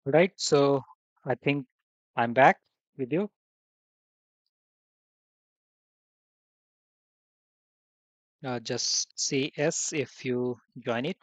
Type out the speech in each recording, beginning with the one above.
Right. So I think I'm back with you. Just say yes if you join it.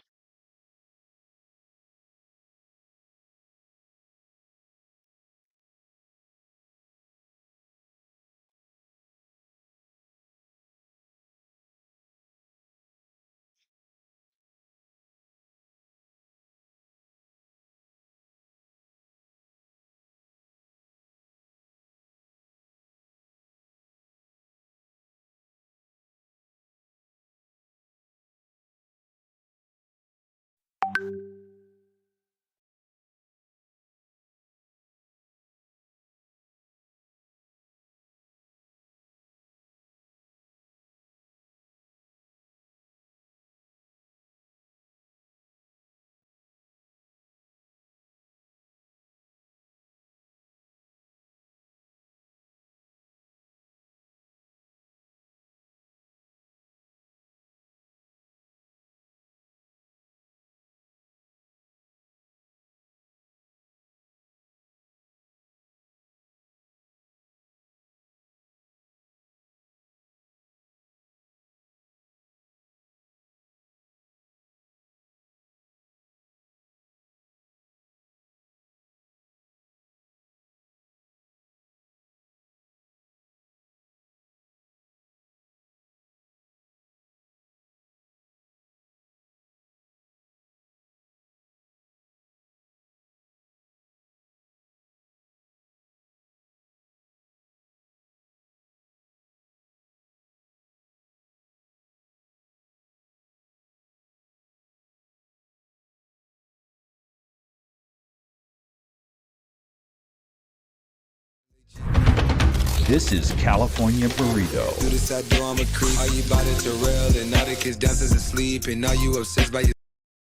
This is California Do Burrito. this, I do, I'm a creep. Are you about it to real? And all the kids downstairs asleep. And are you obsessed by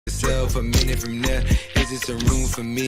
yourself? A minute from there, is this a room for me?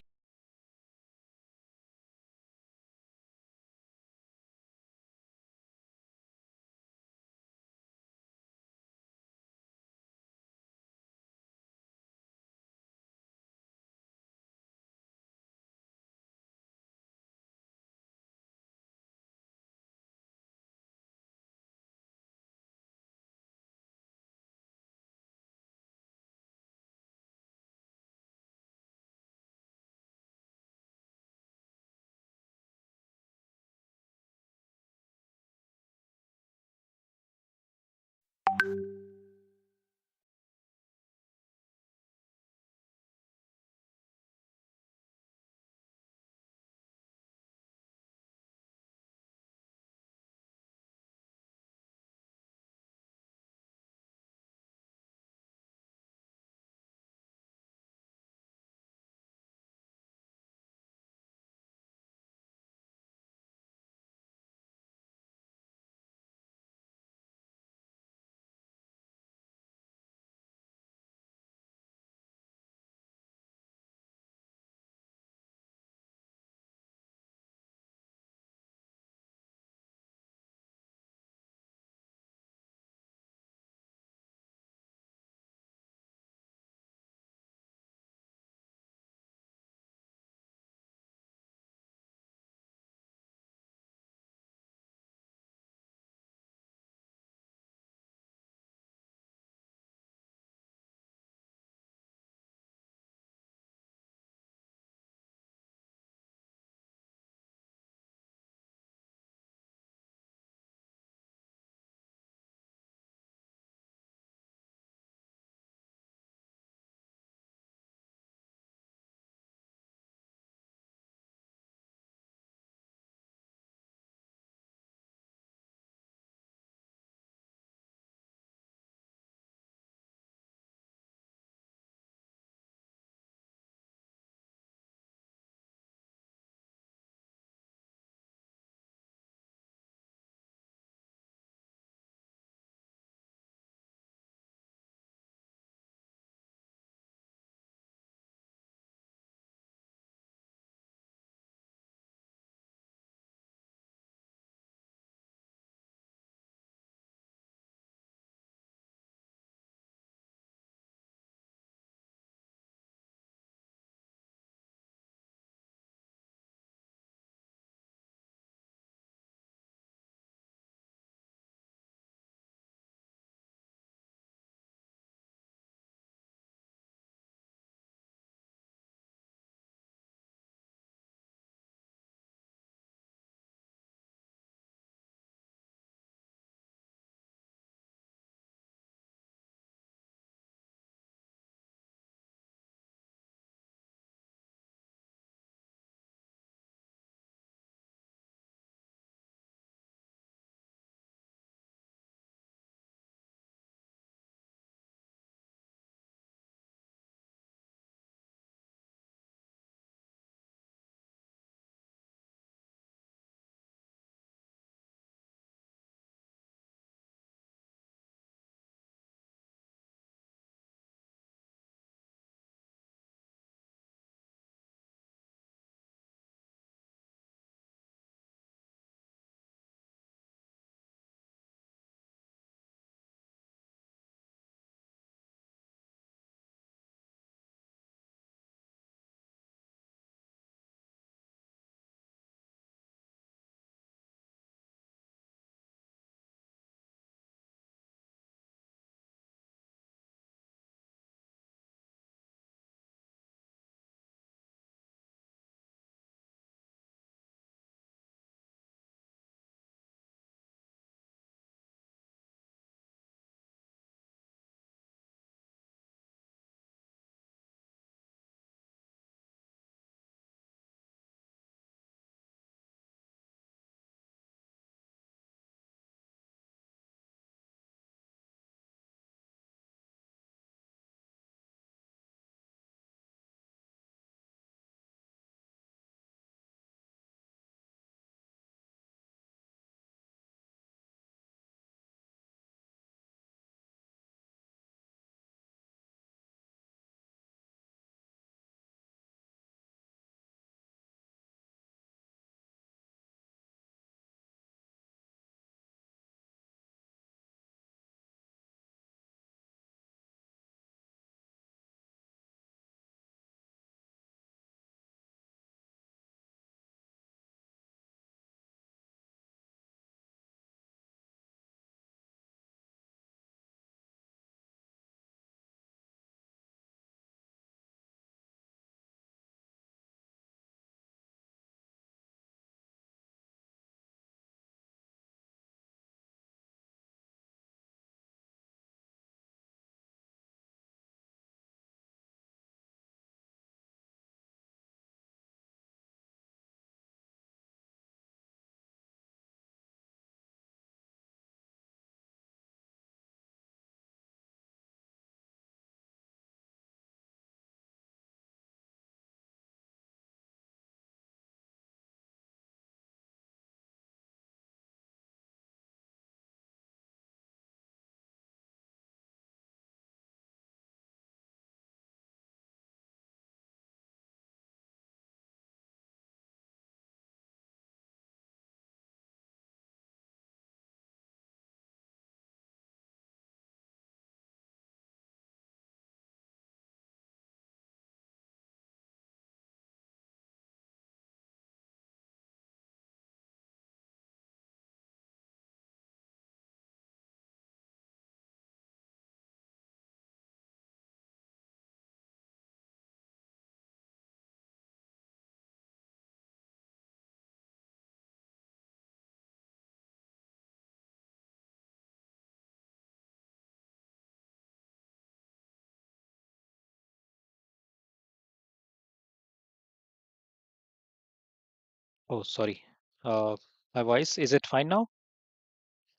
Oh, sorry. Uh, my voice, is it fine now?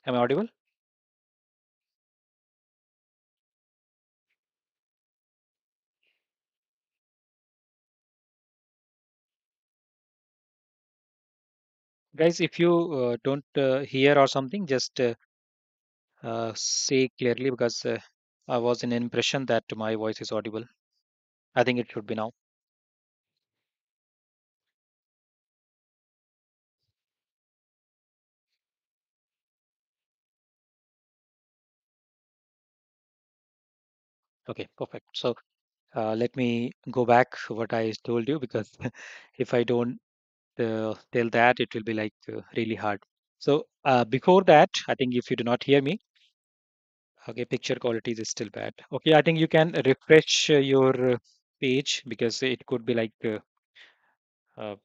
Am I audible? Guys, if you don't hear or something, just say clearly because I was in impression that my voice is audible. I think it should be now. Okay, perfect. So let me go back what I told you because if I don't tell that, it will be like really hard. So before that, I think if you do not hear me, okay, picture quality is still bad. Okay, I think you can refresh your page because it could be like uh,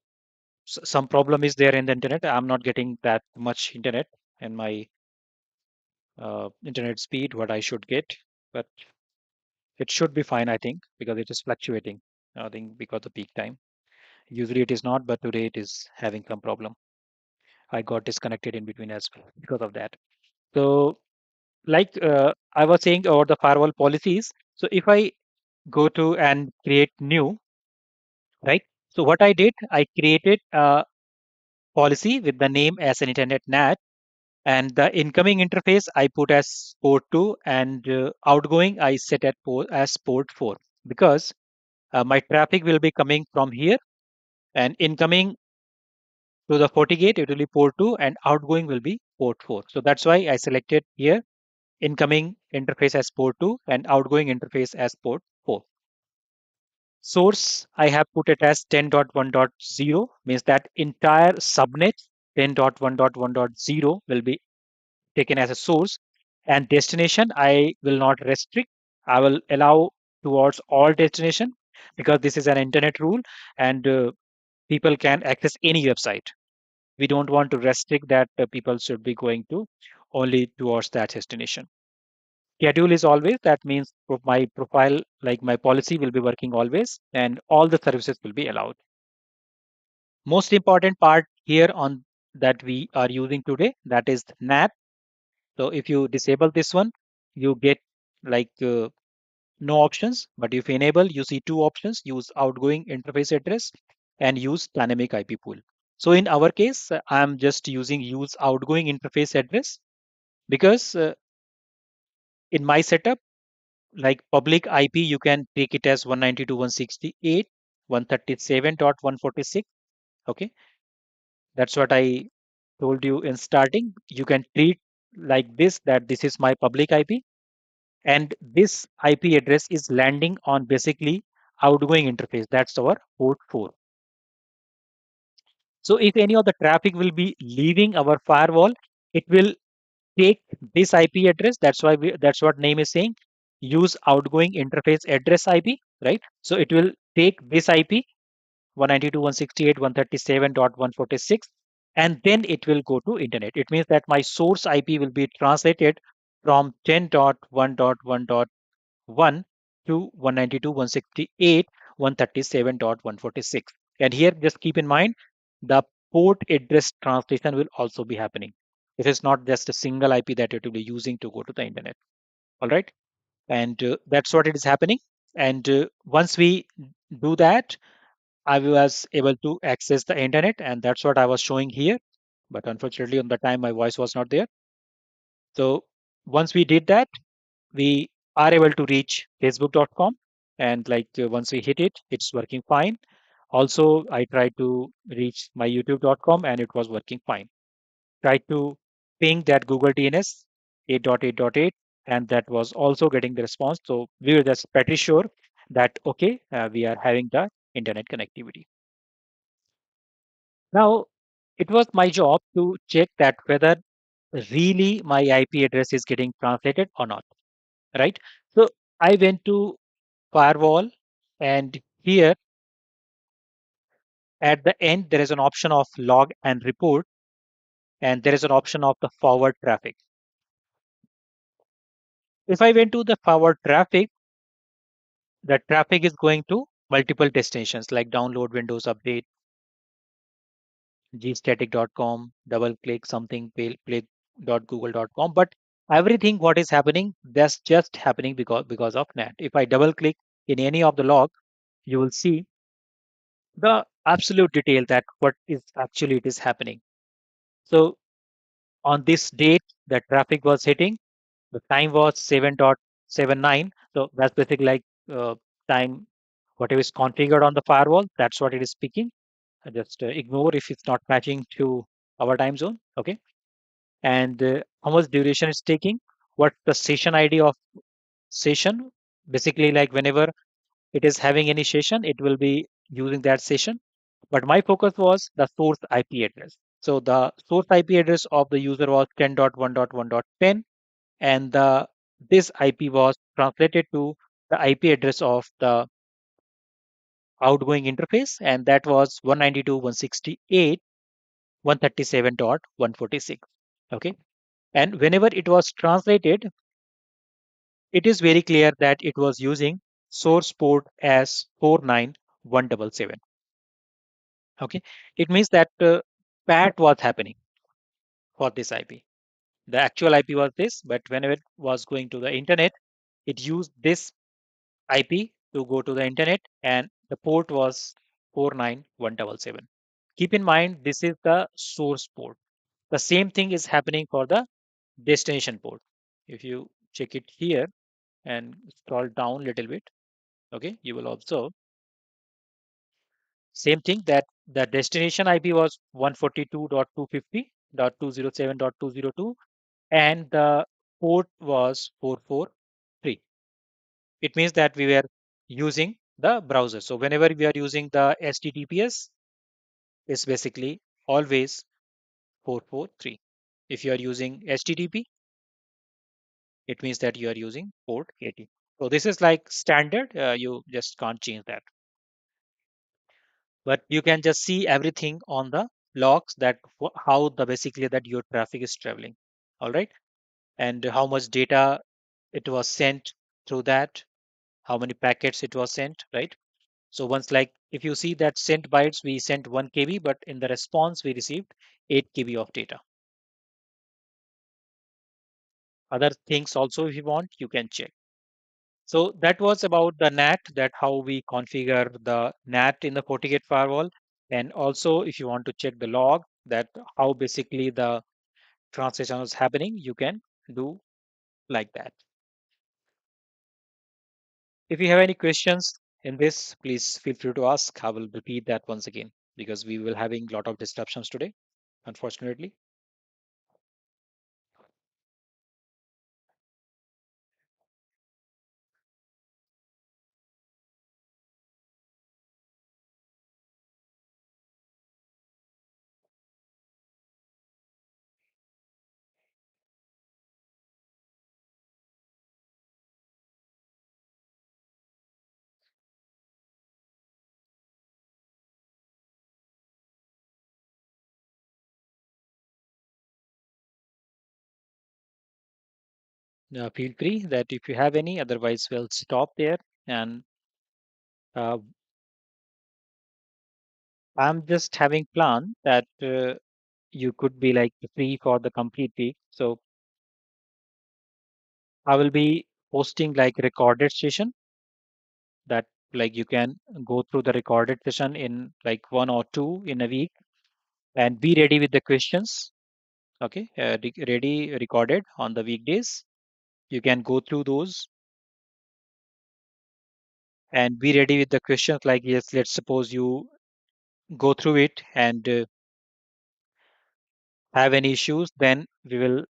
some problem is there in the internet. I'm not getting that much internet and my internet speed what I should get, but it should be fine, I think, because it is fluctuating. I think because of peak time. Usually it is not, but today it is having some problem. I got disconnected in between as well because of that. So, like I was saying about the firewall policies. So if I go to and create new, right? So what I did, I created a policy with the name as an internet NAT, and the incoming interface I put as port 2, and outgoing I set at as port 4 because my traffic will be coming from here, and incoming to the FortiGate it will be port 2 and outgoing will be port 4. So that's why I selected here incoming interface as port 2 and outgoing interface as port 4. Source I have put it as 10.1.0, means that entire subnet 10.1.1.0 will be taken as a source, and destination I will not restrict. I will allow towards all destination because this is an internet rule, and people can access any website. We don't want to restrict that people should be going to only towards that destination. Schedule is always, that means my profile, like my policy will be working always and all the services will be allowed. Most important part here on that we are using today, that is NAT. So if you disable this one, you get like no options, but if you enable, you see two options: use outgoing interface address and use dynamic IP pool. So in our case, I'm just using use outgoing interface address because in my setup, like public IP, you can take it as 192.168.137.146. Okay, that's what I told you in starting. You can treat like this, that this is my public IP, and this IP address is landing on basically outgoing interface. That's our port 4. So if any of the traffic will be leaving our firewall, it will take this IP address. That's what name is saying. Use outgoing interface address IP, right? So it will take this IP 192.168.137.146, and then it will go to internet. It means that my source IP will be translated from 10.1.1.1 to 192.168.137.146. And here, just keep in mind, the port address translation will also be happening. It is not just a single IP that it will be using to go to the internet. All right. And that's what it is happening. And once we do that, I was able to access the internet, and that's what I was showing here. But unfortunately, on the time, my voice was not there. So once we did that, we are able to reach facebook.com, and like once we hit it, it's working fine. Also, I tried to reach my youtube.com and it was working fine. Tried to ping that Google DNS 8.8.8, and that was also getting the response. So we were just pretty sure that okay, we are having the internet connectivity. Now, it was my job to check that whether really my IP address is getting translated or not, right? So I went to firewall, and here at the end there is an option of log and report, and there is an option of the forward traffic. If I went to the forward traffic, the traffic is going to multiple destinations like download, Windows Update, gstatic.com, double click something, play.google.com. But everything what is happening, that's just happening because of NAT. If I double click in any of the log, you will see the absolute detail that what is actually it is happening. So on this date, the traffic was hitting. The time was 7.79. So that's basically like time, whatever is configured on the firewall, that's what it is speaking. Just ignore if it's not matching to our time zone. Okay. And how much duration it's taking, what the session ID of session. Basically, like whenever it is having any session, it will be using that session. But my focus was the source IP address. So the source IP address of the user was 10.1.1.10, and this IP was translated to the IP address of the outgoing interface, and that was 192.168.137.146. Okay, and whenever it was translated, it is very clear that it was using source port as 49177. Okay, it means that PAT was happening for this IP. The actual IP was this, but whenever it was going to the internet, it used this IP to go to the internet, and the port was 49177. Keep in mind, this is the source port. The same thing is happening for the destination port. If you check it here and scroll down a little bit, okay, you will observe same thing that the destination IP was 142.250.207.202, and the port was 443. It means that we were using the browser. So whenever we are using the HTTPS, it's basically always 443. If you are using HTTP, it means that you are using port 80. So this is like standard. You just can't change that. But you can just see everything on the logs that how the basically that your traffic is traveling. All right, and how much data it was sent through that, how many packets it was sent, right? So once, like if you see that sent bytes, we sent 1 KB, but in the response we received 8 KB of data. Other things also, if you want, you can check. So that was about the NAT, that how we configure the NAT in the FortiGate firewall. And also, if you want to check the log, that how basically the translation is happening, you can do like that. If you have any questions in this, please feel free to ask. I will repeat that once again because we will having a lot of disruptions today, unfortunately. Feel free that if you have any, otherwise we'll stop there. And uh, I'm just having plan that you could be like free for the complete week. So I will be posting like recorded session that like you can go through the recorded session in like one or two in a week, and be ready with the questions. Okay, ready recorded on the weekdays. You can go through those and be ready with the questions. Like yes, let's suppose you go through it and have any issues, then we will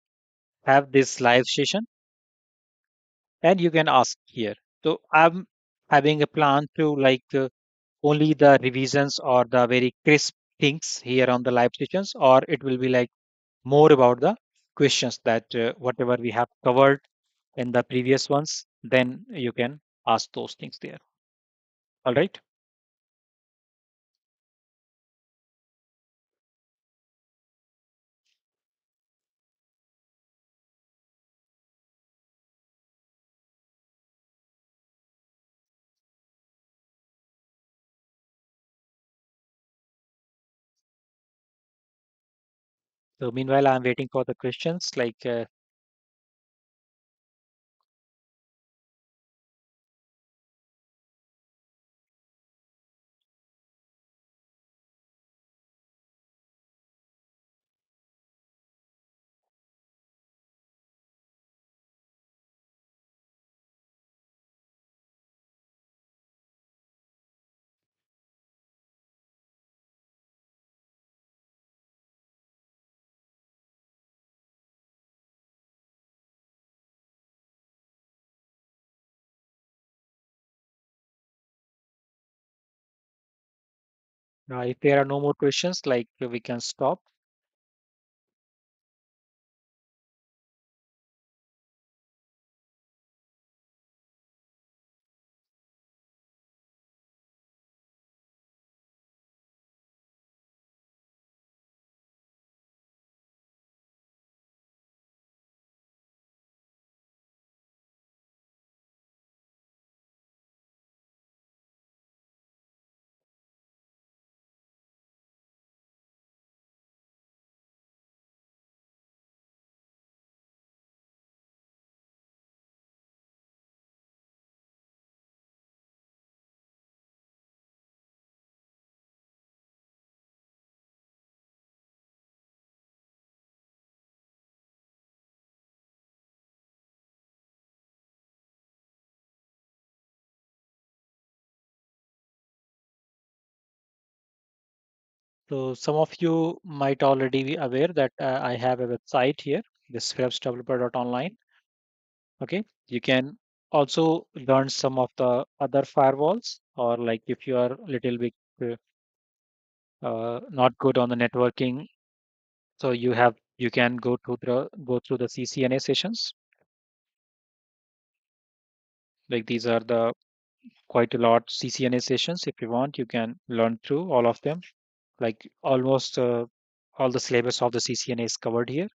have this live session and you can ask here. So I'm having a plan to like only the revisions or the very crisp things here on the live sessions, or it will be like more about the questions that whatever we have covered in the previous ones, then you can ask those things there. All right. So meanwhile, I'm waiting for the questions. Like, if there are no more questions, like we can stop. So some of you might already be aware that I have a website here, this Online. Okay, you can also learn some of the other firewalls, or like if you are a little bit not good on the networking, so you can go through the CCNA sessions. Like these are the quite a lot CCNA sessions. If you want, you can learn through all of them. Like almost all the syllabus of the CCNA is covered here.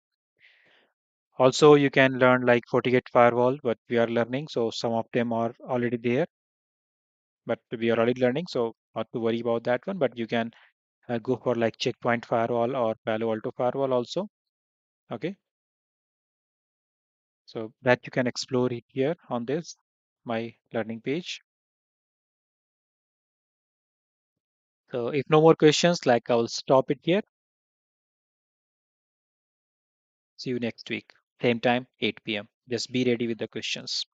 Also, you can learn like FortiGate firewall, but we are learning. So some of them are already there, but we are already learning. So not to worry about that one. But you can go for like Checkpoint firewall or Palo Alto firewall also. Okay, so that you can explore it here on this my learning page. So if no more questions, like I will stop it here. See you next week, same time, 8 p.m. Just be ready with the questions.